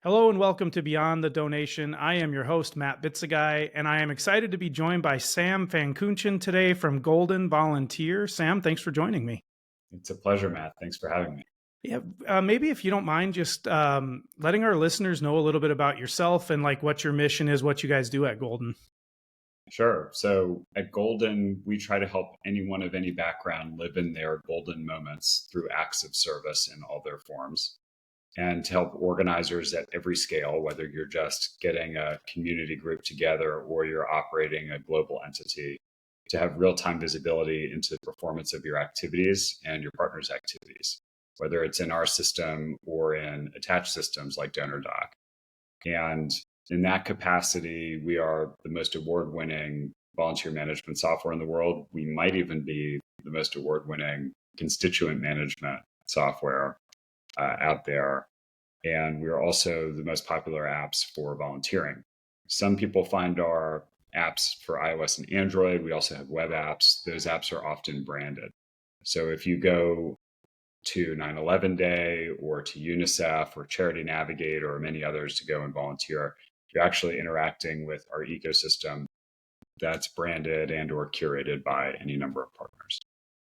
Hello and welcome to Beyond the Donation. I am your host, Matt Bitsagai, and I am excited to be joined by Sam Fankuchen today from Golden Volunteer. Sam, thanks for joining me. It's a pleasure, Matt. Thanks for having me. Yeah, maybe if you don't mind, just letting our listeners know a little bit about yourself and like what your mission is, what you guys do at Golden. Sure. So at Golden, we try to help anyone of any background live in their golden moments through acts of service in all their forms, and to help organizers at every scale, whether you're just getting a community group together or you're operating a global entity, to have real time visibility into the performance of your activities and your partners' activities, whether it's in our system or in attached systems like DonorDoc. And in that capacity, we are the most award winning volunteer management software in the world. We might even be the most award winning constituent management software out there. And we're also the most popular apps for volunteering. Some people find our apps for iOS and Android. We also have web apps. Those apps are often branded. So if you go to 9/11 Day or to UNICEF or Charity Navigator or many others to go and volunteer, you're actually interacting with our ecosystem that's branded and or curated by any number of partners.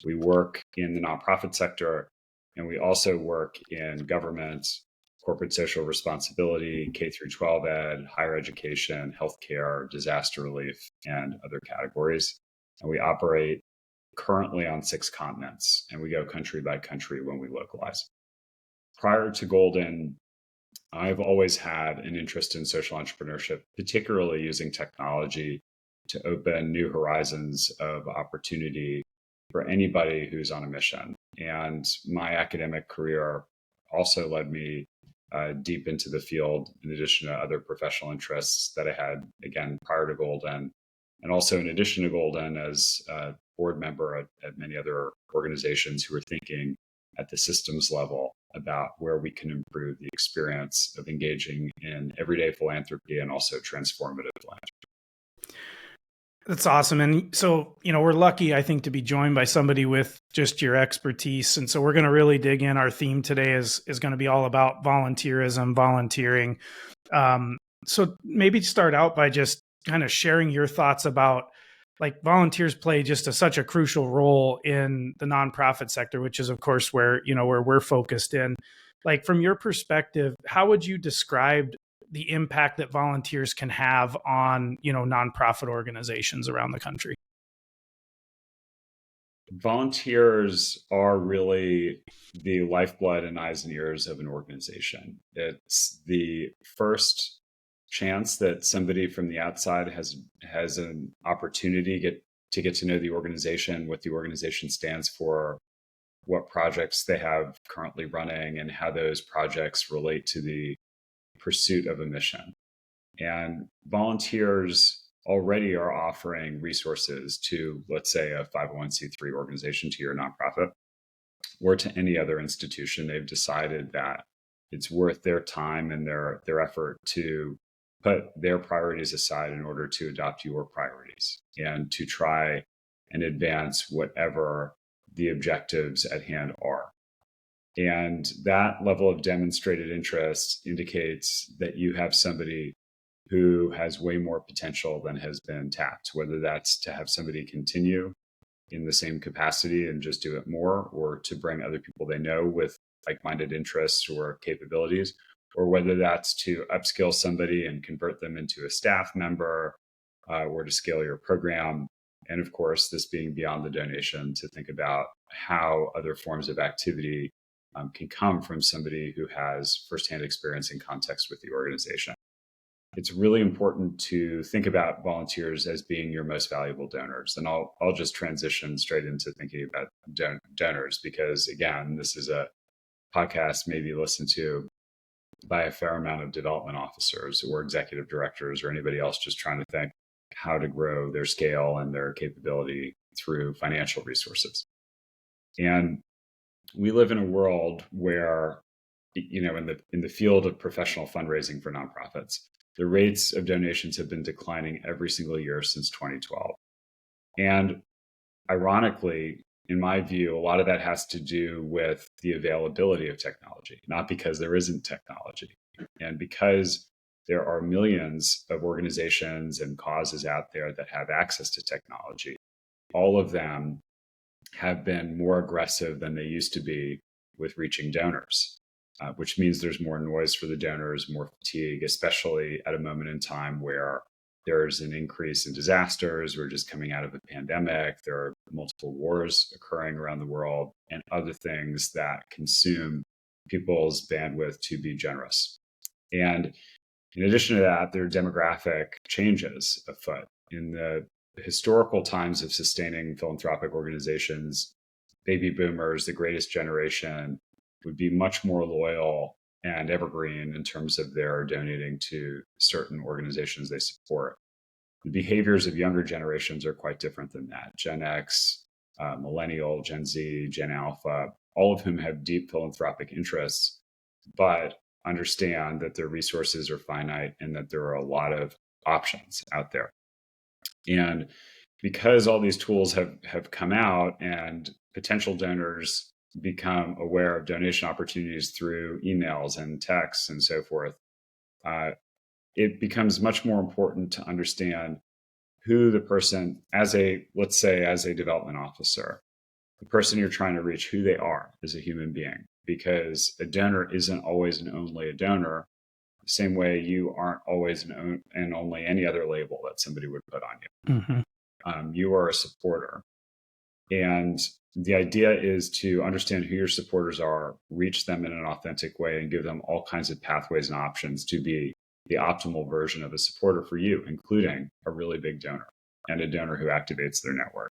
We work in the nonprofit sector, and we also work in government, corporate social responsibility, K through 12 ed, higher education, healthcare, disaster relief, and other categories. And we operate currently on 6 continents, and we go country by country when we localize. Prior to Golden, I've always had an interest in social entrepreneurship, particularly using technology to open new horizons of opportunity for anybody who's on a mission. And my academic career also led me deep into the field, in addition to other professional interests that I had, again, prior to Golden. And also, in addition to Golden, as a board member at many other organizations who are thinking at the systems level about where we can improve the experience of engaging in everyday philanthropy and also transformative philanthropy. That's awesome. And so, we're lucky, I think, to be joined by somebody with just your expertise. And so we're going to really dig in. Our theme today is going to be all about volunteerism, volunteering. So maybe start out by just kind of sharing your thoughts about like volunteers play just such a crucial role in the nonprofit sector, which is of course where we're focused in. Like from your perspective, how would you describe the impact that volunteers can have on, nonprofit organizations around the country? Volunteers are really the lifeblood and eyes and ears of an organization. It's the first chance that somebody from the outside has an opportunity to get to know the organization, what the organization stands for, what projects they have currently running, and how those projects relate to the pursuit of a mission. And volunteers already are offering resources to, let's say, a 501c3 organization, to your nonprofit, or to any other institution. They've decided that it's worth their time and their effort to put their priorities aside in order to adopt your priorities and to try and advance whatever the objectives at hand are. And that level of demonstrated interest indicates that you have somebody who has way more potential than has been tapped, whether that's to have somebody continue in the same capacity and just do it more, or to bring other people they know with like-minded interests or capabilities, or whether that's to upskill somebody and convert them into a staff member, or to scale your program. And of course, this being beyond the donation, to think about how other forms of activity can come from somebody who has firsthand experience and context with the organization. It's really important to think about volunteers as being your most valuable donors. And I'll just transition straight into thinking about donors, because again, this is a podcast maybe listened to by a fair amount of development officers or executive directors or anybody else just trying to think how to grow their scale and their capability through financial resources. And we live in a world where, in the field of professional fundraising for nonprofits, the rates of donations have been declining every single year since 2012. And ironically, in my view, a lot of that has to do with the availability of technology, not because there isn't technology. And because there are millions of organizations and causes out there that have access to technology, all of them have been more aggressive than they used to be with reaching donors, which means there's more noise for the donors, more fatigue, especially at a moment in time where there's an increase in disasters. We're just coming out of a pandemic. There are multiple wars occurring around the world and other things that consume people's bandwidth to be generous. And in addition to that, there are demographic changes afoot. In the historical times of sustaining philanthropic organizations, baby boomers, the greatest generation, would be much more loyal and evergreen in terms of their donating to certain organizations they support. The behaviors of younger generations are quite different than that. Gen X, Millennial, Gen Z, Gen Alpha, all of whom have deep philanthropic interests, but understand that their resources are finite and that there are a lot of options out there. And because all these tools have come out and potential donors become aware of donation opportunities through emails and texts and so forth, it becomes much more important to understand who the person, let's say as a development officer, the person you're trying to reach, who they are as a human being, because a donor isn't always and only a donor, the same way you aren't always and only any other label that somebody would put on you. Mm-hmm. You are a supporter. And the idea is to understand who your supporters are, reach them in an authentic way, and give them all kinds of pathways and options to be the optimal version of a supporter for you, including a really big donor and a donor who activates their network.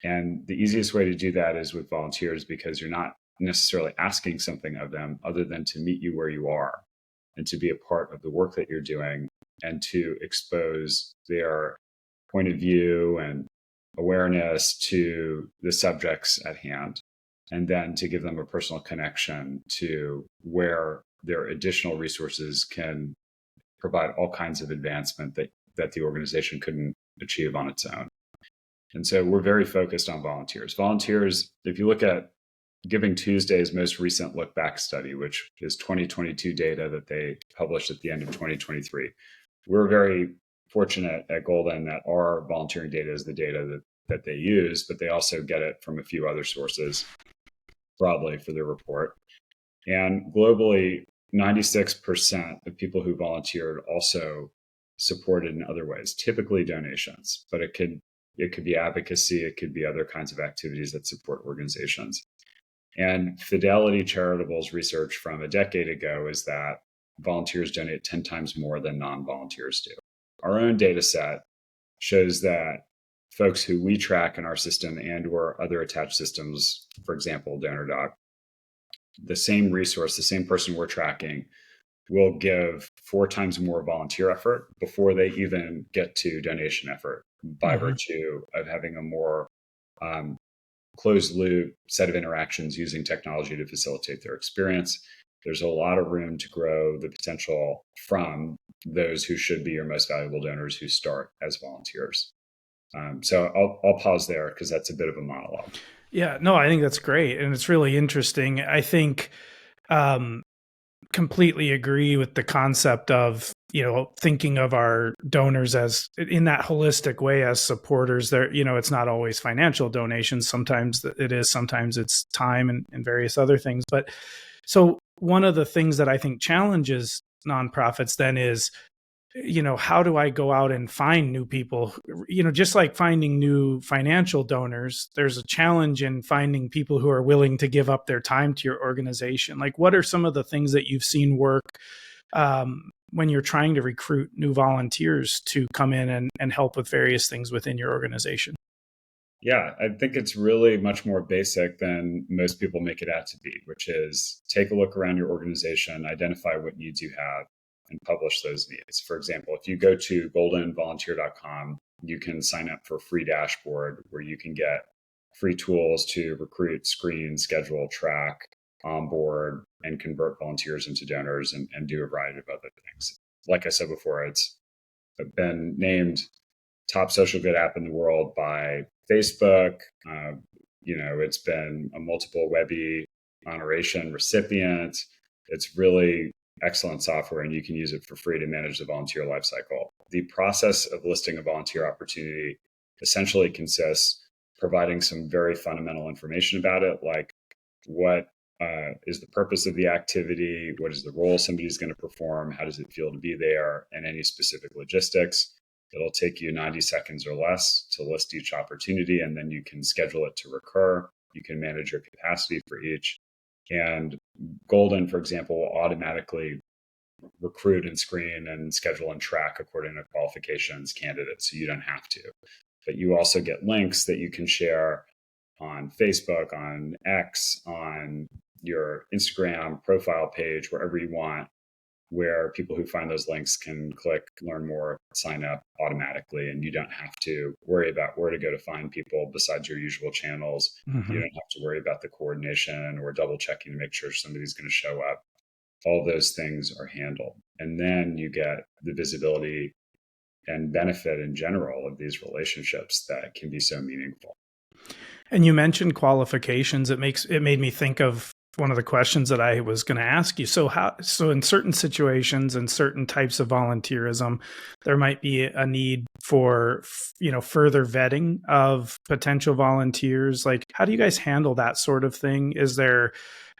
And the easiest way to do that is with volunteers, because you're not necessarily asking something of them other than to meet you where you are and to be a part of the work that you're doing and to expose their point of view and awareness to the subjects at hand, and then to give them a personal connection to where their additional resources can provide all kinds of advancement that the organization couldn't achieve on its own. And so we're very focused on volunteers. Volunteers, if you look at Giving Tuesday's most recent look back study, which is 2022 data that they published at the end of 2023, we're very fortunate at Golden that our volunteering data is the data that they use, but they also get it from a few other sources broadly for their report. And globally, 96% of people who volunteered also supported in other ways, typically donations, but it could be advocacy, it could be other kinds of activities that support organizations. And Fidelity Charitable's research from a decade ago is that volunteers donate 10 times more than non-volunteers do. Our own data set shows that folks who we track in our system and or other attached systems, for example, DonorDoc, the same resource, the same person we're tracking will give 4 times more volunteer effort before they even get to donation effort by virtue of having a more closed loop set of interactions using technology to facilitate their experience. There's a lot of room to grow the potential from those who should be your most valuable donors who start as volunteers. So I'll pause there because that's a bit of a monologue. Yeah, no, I think that's great. And it's really interesting. I think completely agree with the concept of, thinking of our donors as in that holistic way as supporters. There, it's not always financial donations. Sometimes it is, sometimes it's time and various other things. But so one of the things that I think challenges nonprofits then is, how do I go out and find new people? Just like finding new financial donors, there's a challenge in finding people who are willing to give up their time to your organization. Like, what are some of the things that you've seen work when you're trying to recruit new volunteers to come in and help with various things within your organization? Yeah, I think it's really much more basic than most people make it out to be, which is take a look around your organization, identify what needs you have, and publish those needs. For example, if you go to goldenvolunteer.com, you can sign up for a free dashboard where you can get free tools to recruit, screen, schedule, track, onboard, and convert volunteers into donors and do a variety of other things. Like I said before, it's been named top social good app in the world by Facebook. It's been a multiple Webby honoration recipient. It's really excellent software, and you can use it for free to manage the volunteer lifecycle. The process of listing a volunteer opportunity essentially consists providing some very fundamental information about it, like what is the purpose of the activity, what is the role somebody's going to perform, how does it feel to be there, and any specific logistics. It'll take you 90 seconds or less to list each opportunity, and then you can schedule it to recur. You can manage your capacity for each. And Golden, for example, will automatically recruit and screen and schedule and track according to qualifications candidates, so you don't have to. But you also get links that you can share on Facebook, on X, on your Instagram profile page, wherever you want, where people who find those links can click, learn more, sign up automatically. And you don't have to worry about where to go to find people besides your usual channels. Mm-hmm. You don't have to worry about the coordination or double checking to make sure somebody's going to show up. All those things are handled. And then you get the visibility and benefit in general of these relationships that can be so meaningful. And you mentioned qualifications. It made me think of one of the questions that I was going to ask you. So in certain situations and certain types of volunteerism, there might be a need for, further vetting of potential volunteers. Like, how do you guys handle that sort of thing? Is there,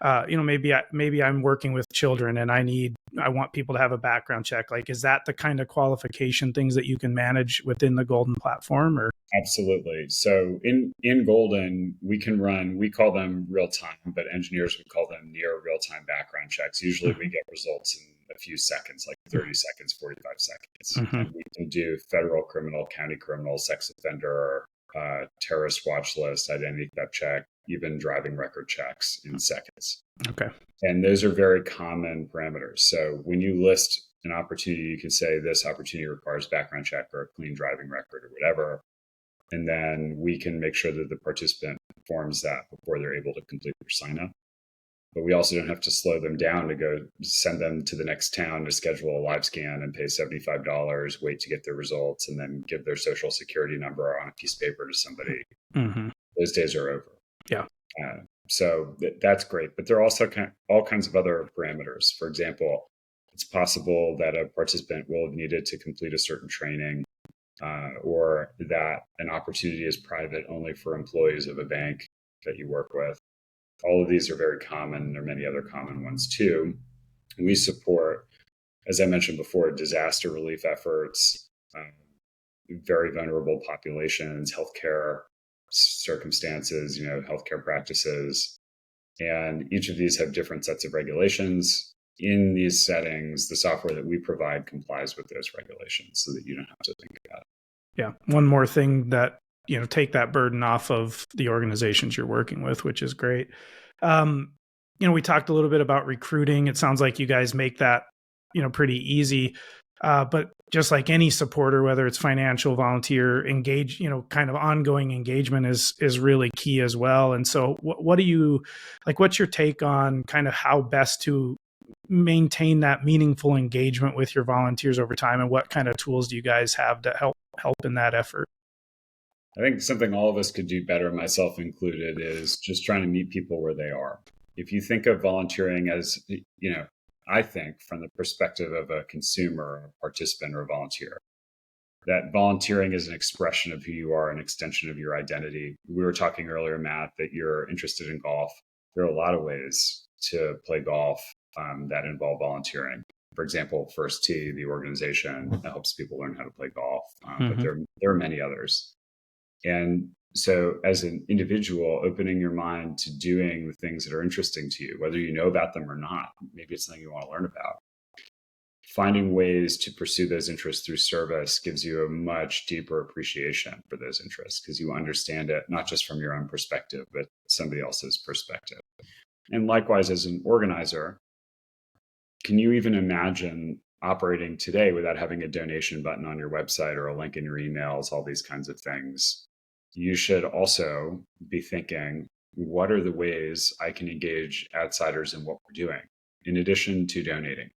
maybe I'm working with children and I want people to have a background check. Like, is that the kind of qualification things that you can manage within the Golden platform? Or Absolutely. So in Golden, we call them real time, but engineers would call them near real time background checks. Usually we get results in a few seconds, like 30 seconds, 45 seconds. Mm-hmm. And we can do federal criminal, county criminal, sex offender, terrorist watch list, identity theft check, even driving record checks in seconds. Okay. And those are very common parameters. So when you list an opportunity, you can say this opportunity requires background check or a clean driving record or whatever. And then we can make sure that the participant performs that before they're able to complete their sign up. But we also don't have to slow them down to go send them to the next town to schedule a live scan and pay $75, wait to get their results, and then give their social security number on a piece of paper to somebody. Mm-hmm. Those days are over. Yeah. So that's great. But there are also all kinds of other parameters. For example, it's possible that a participant will have needed to complete a certain training, or that an opportunity is private only for employees of a bank that you work with. All of these are very common. There are many other common ones too. We support, as I mentioned before, disaster relief efforts, very vulnerable populations, healthcare circumstances, healthcare practices. And each of these have different sets of regulations. In these settings, the software that we provide complies with those regulations so that you don't have to think about it. Yeah. One more thing that, take that burden off of the organizations you're working with, which is great. We talked a little bit about recruiting. It sounds like you guys make that, pretty easy. But just like any supporter, whether it's financial, volunteer, engage, kind of ongoing engagement is really key as well. And so what do you, what's your take on kind of how best to maintain that meaningful engagement with your volunteers over time, and what kind of tools do you guys have to help in that effort? I think something all of us could do better, myself included, is just trying to meet people where they are. If you think of volunteering as, I think from the perspective of a consumer, a participant, or a volunteer, that volunteering is an expression of who you are, an extension of your identity. We were talking earlier, Matt, that you're interested in golf. There are a lot of ways to play golf that involve volunteering. For example, First Tee, the organization that helps people learn how to play golf. But there are many others. And so as an individual, opening your mind to doing the things that are interesting to you, whether you know about them or not, maybe it's something you want to learn about. Finding ways to pursue those interests through service gives you a much deeper appreciation for those interests, because you understand it not just from your own perspective, but somebody else's perspective. And likewise, as an organizer, can you even imagine operating today without having a donation button on your website or a link in your emails, all these kinds of things? You should also be thinking, what are the ways I can engage outsiders in what we're doing, in addition to donating,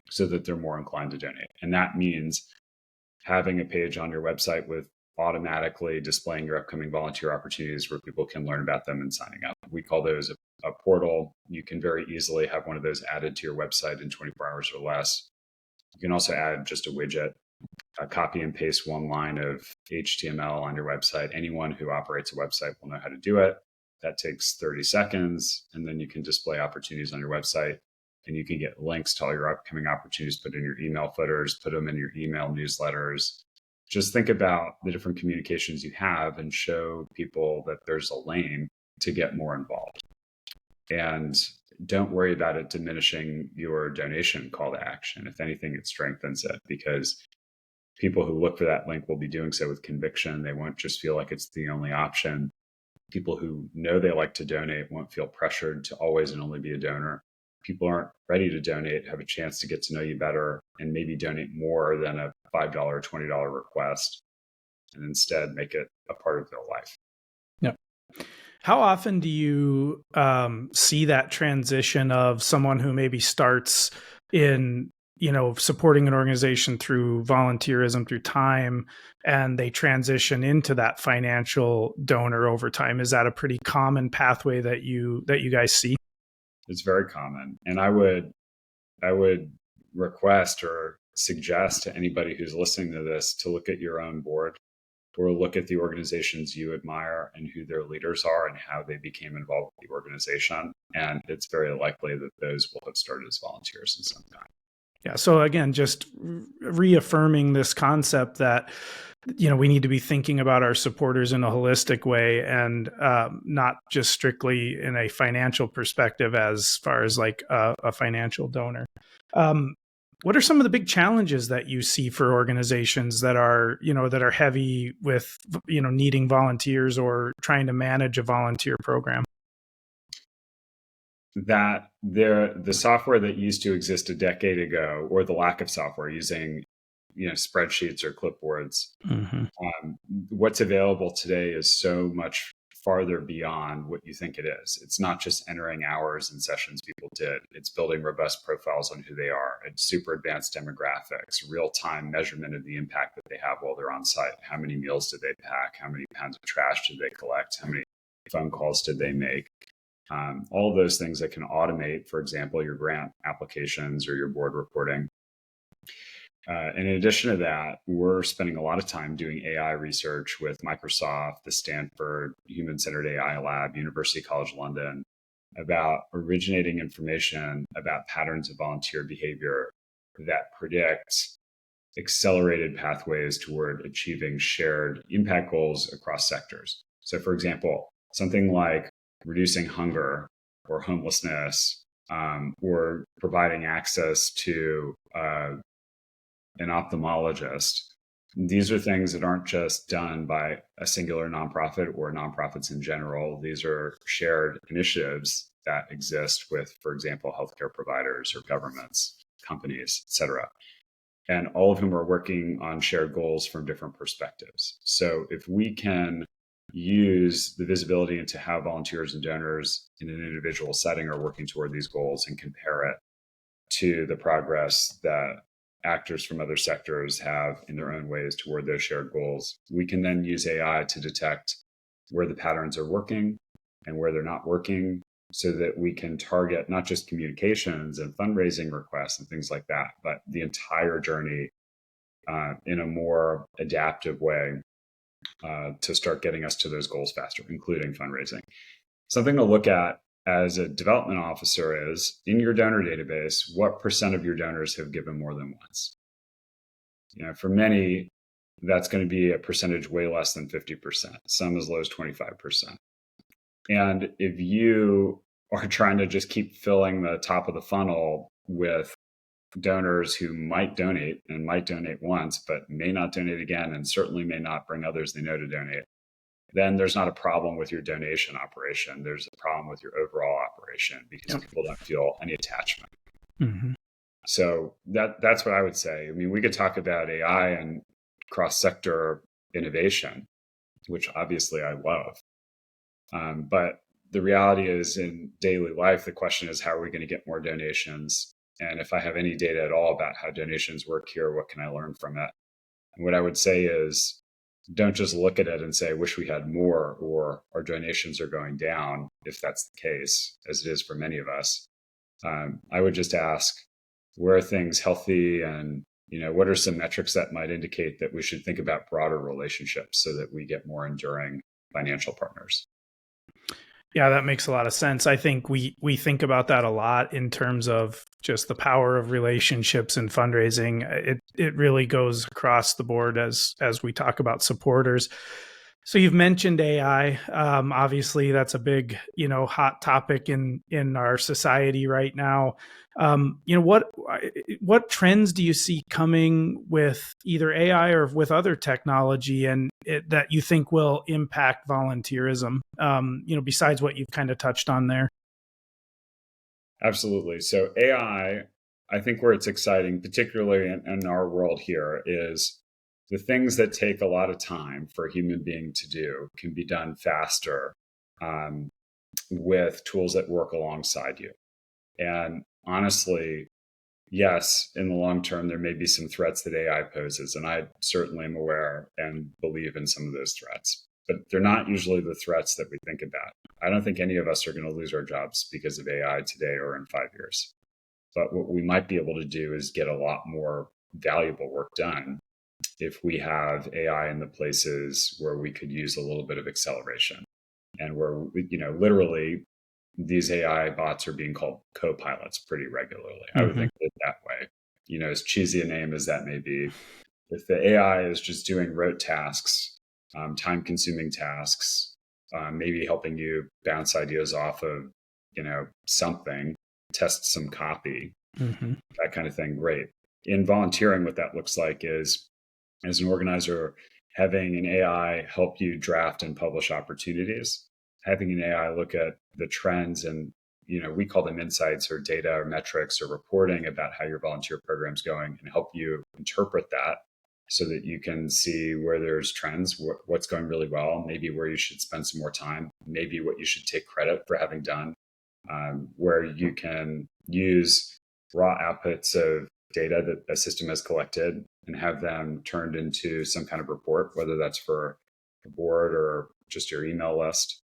so that they're more inclined to donate? And that means having a page on your website with automatically displaying your upcoming volunteer opportunities where people can learn about them and signing up. We call those a portal. You can very easily have one of those added to your website in 24 hours or less. You can also add just a widget, copy and paste one line of HTML on your website. Anyone who operates a website will know how to do it. That takes 30 seconds. And then you can display opportunities on your website, and you can get links to all your upcoming opportunities, put in your email footers, put them in your email newsletters. Just think about the different communications you have and show people that there's a lane to get more involved. And don't worry about it diminishing your donation call to action. If anything, it strengthens it, because people who look for that link will be doing so with conviction. They won't just feel like it's the only option. People who know they like to donate won't feel pressured to always and only be a donor. People aren't ready to donate, have a chance to get to know you better, and maybe donate more than a $5 or $20 request, and instead make it a part of their life. Yep. How often do you see that transition of someone who maybe starts in, supporting an organization through volunteerism, through time, and they transition into that financial donor over time? Is that a pretty common pathway that you guys see? It's very common. And I would request or suggest to anybody who's listening to this to look at your own board, or look at the organizations you admire and who their leaders are and how they became involved with the organization. And it's very likely that those will have started as volunteers in some kind. Yeah. So again, just reaffirming this concept that, we need to be thinking about our supporters in a holistic way, and not just strictly in a financial perspective as far as like a financial donor. What are some of the big challenges that you see for organizations that are, that are heavy with, needing volunteers or trying to manage a volunteer program? That the software that used to exist a decade ago, or the lack of software, using spreadsheets or clipboards, what's available today is so much farther beyond what you think it is. It's not just entering hours and sessions people did. It's building robust profiles on who they are. It's super advanced demographics, real-time measurement of the impact that they have while they're on site. How many meals did they pack? How many pounds of trash did they collect? How many phone calls did they make? All of those things that can automate, for example, your grant applications or your board reporting. And in addition to that, we're spending a lot of time doing AI research with Microsoft, the Stanford Human-Centered AI Lab, University College London, about originating information about patterns of volunteer behavior that predict accelerated pathways toward achieving shared impact goals across sectors. So, for example, something like reducing hunger or homelessness, or providing access to an ophthalmologist. These are things that aren't just done by a singular nonprofit or nonprofits in general. These are shared initiatives that exist with, for example, healthcare providers or governments, companies, et cetera. And all of whom are working on shared goals from different perspectives. So if we can use the visibility into how volunteers and donors in an individual setting are working toward these goals and compare it to the progress that actors from other sectors have in their own ways toward those shared goals, we can then use AI to detect where the patterns are working and where they're not working, so that we can target not just communications and fundraising requests and things like that, but the entire journey in a more adaptive way to start getting us to those goals faster, including fundraising. Something to look at as a development officer is, in your donor database, what % of your donors have given more than once? For many, that's going to be a percentage way less than 50%, some as low as 25%. And if you are trying to just keep filling the top of the funnel with donors who might donate and might donate once, but may not donate again, and certainly may not bring others they know to donate, then there's not a problem with your donation operation. There's a problem with your overall operation, because people don't feel any attachment. So that's what I would say. I mean, we could talk about AI and cross-sector innovation, which obviously I love. But the reality is, in daily life, the question is, how are we going to get more donations? And if I have any data at all about how donations work here, what can I learn from it? And what I would say is, don't just look at it and say, wish we had more, or our donations are going down, if that's the case, as it is for many of us. I would just ask, where are things healthy, and what are some metrics that might indicate that we should think about broader relationships so that we get more enduring financial partners? Yeah, that makes a lot of sense. I think we think about that a lot in terms of just the power of relationships and fundraising. It really goes across the board as we talk about supporters. So you've mentioned AI. Obviously, that's a big, hot topic in our society right now. What trends do you see coming with either AI or with other technology, and that you think will impact volunteerism? Besides what you've kind of touched on there. Absolutely. So I think where it's exciting, particularly in our world here, is the things that take a lot of time for a human being to do can be done faster with tools that work alongside you. And honestly, yes, in the long term, there may be some threats that AI poses. And I certainly am aware and believe in some of those threats, but they're not usually the threats that we think about. I don't think any of us are going to lose our jobs because of AI today or in 5 years. But what we might be able to do is get a lot more valuable work done if we have AI in the places where we could use a little bit of acceleration, and where, literally these AI bots are being called co-pilots pretty regularly. Mm-hmm. I would think of it that way. As cheesy a name as that may be, if the AI is just doing rote tasks, time-consuming tasks, maybe helping you bounce ideas off of, something, test some copy, mm-hmm. that kind of thing, great. In volunteering, what that looks like is, as an organizer, having an AI help you draft and publish opportunities, having an AI look at the trends and, we call them insights or data or metrics or reporting about how your volunteer program's going, and help you interpret that so that you can see where there's trends, what's going really well, maybe where you should spend some more time, maybe what you should take credit for having done, where you can use raw outputs of data that a system has collected and have them turned into some kind of report, whether that's for a board or just your email list.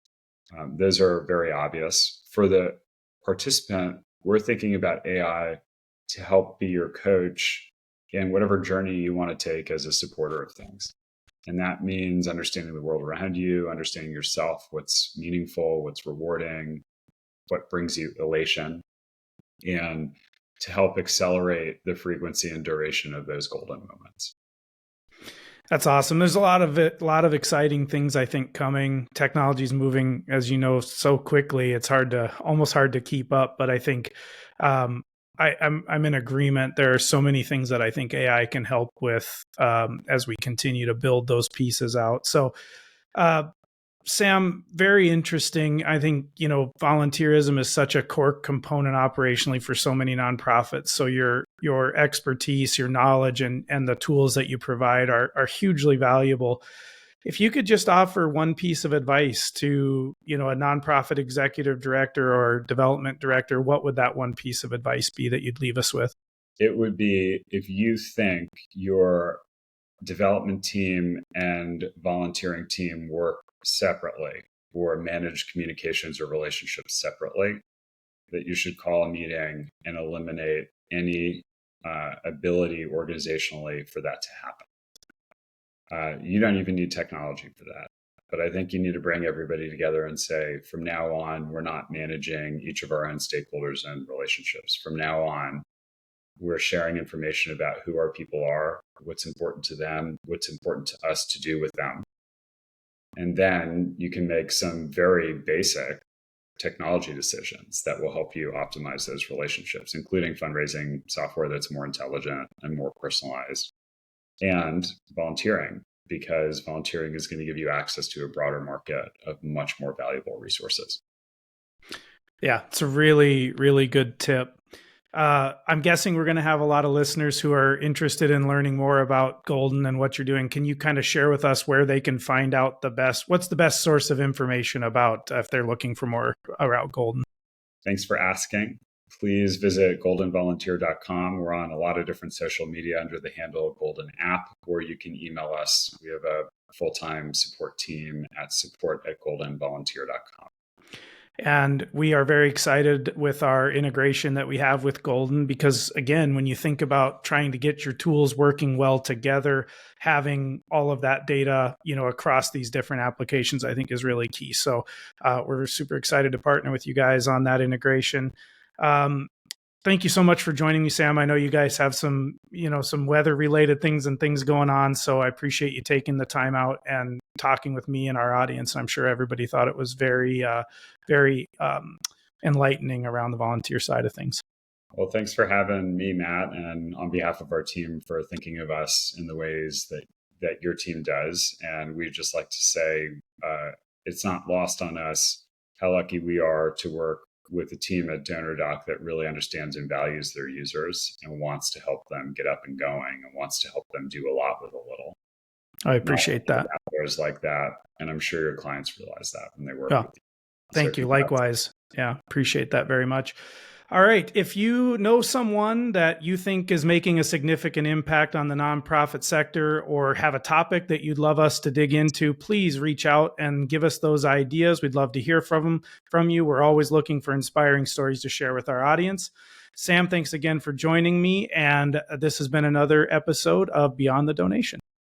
Those are very obvious. For the participant, we're thinking about AI to help be your coach in whatever journey you want to take as a supporter of things. And that means understanding the world around you, understanding yourself, what's meaningful, what's rewarding, what brings you elation, and to help accelerate the frequency and duration of those golden moments. That's awesome. There's a lot of exciting things, I think, coming. Technology's moving, as you know, so quickly. It's almost hard to keep up. But I think I'm in agreement. There are so many things that I think AI can help with as we continue to build those pieces out. So, Sam, very interesting. I think, volunteerism is such a core component operationally for so many nonprofits. So your expertise, your knowledge, and the tools that you provide are hugely valuable. If you could just offer one piece of advice to, a nonprofit executive director or development director, what would that one piece of advice be that you'd leave us with? It would be, if you think your development team and volunteering team work separately or manage communications or relationships separately, that you should call a meeting and eliminate any ability organizationally for that to happen. You don't even need technology for that. But I think you need to bring everybody together and say, from now on, we're not managing each of our own stakeholders and relationships. From now on, we're sharing information about who our people are, what's important to them, what's important to us to do with them. And then you can make some very basic technology decisions that will help you optimize those relationships, including fundraising software that's more intelligent and more personalized, and volunteering, because volunteering is going to give you access to a broader market of much more valuable resources. Yeah, it's a really, really good tip. I'm guessing we're going to have a lot of listeners who are interested in learning more about Golden and what you're doing. Can you kind of share with us where they can find out what's the best source of information about if they're looking for more about Golden? Thanks for asking. Please visit goldenvolunteer.com. We're on a lot of different social media under the handle Golden App, or you can email us. We have a full-time support team at support@goldenvolunteer.com. And we are very excited with our integration that we have with Golden, because again, when you think about trying to get your tools working well together, having all of that data, across these different applications, I think is really key. So we're super excited to partner with you guys on that integration. Thank you so much for joining me, Sam. I know you guys have some weather related things going on. So I appreciate you taking the time out and talking with me and our audience. I'm sure everybody thought it was very, very enlightening around the volunteer side of things. Well, thanks for having me, Matt, and on behalf of our team for thinking of us in the ways that your team does. And we'd just like to say it's not lost on us how lucky we are to work with a team at DonorDoc that really understands and values their users and wants to help them get up and going and wants to help them do a lot with a little. I appreciate that. There's like that. And I'm sure your clients realize that when they work with you. Thank you. Likewise. Yeah, appreciate that very much. All right. If you know someone that you think is making a significant impact on the nonprofit sector or have a topic that you'd love us to dig into, please reach out and give us those ideas. We'd love to hear from you. We're always looking for inspiring stories to share with our audience. Sam, thanks again for joining me. And this has been another episode of Beyond the Donation.